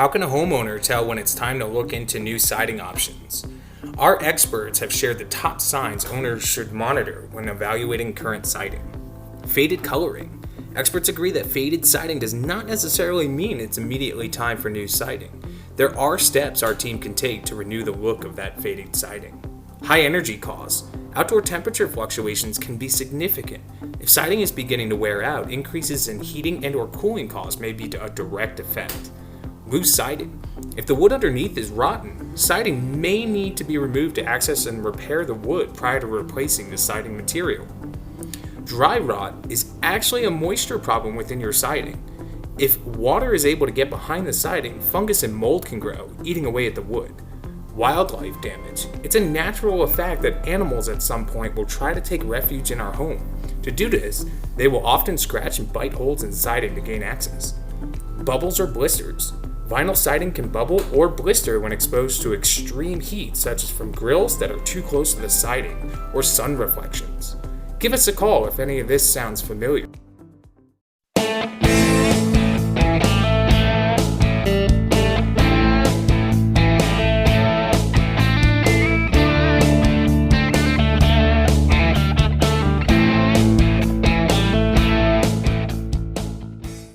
How can a homeowner tell when it's time to look into new siding options? Our experts have shared the top signs owners should monitor when evaluating current siding. Faded coloring. Experts agree that faded siding does not necessarily mean it's immediately time for new siding. There are steps our team can take to renew the look of that faded siding. High energy costs. Outdoor temperature fluctuations can be significant. If siding is beginning to wear out, increases in heating and/or cooling costs may be a direct effect. Loose siding. If the wood underneath is rotten, siding may need to be removed to access and repair the wood prior to replacing the siding material. Dry rot is actually a moisture problem within your siding. If water is able to get behind the siding, fungus and mold can grow, eating away at the wood. Wildlife damage. It's a natural effect that animals at some point will try to take refuge in our home. To do this, they will often scratch and bite holes in siding to gain access. Bubbles or blisters. Vinyl siding can bubble or blister when exposed to extreme heat, such as from grills that are too close to the siding or sun reflections. Give us a call if any of this sounds familiar.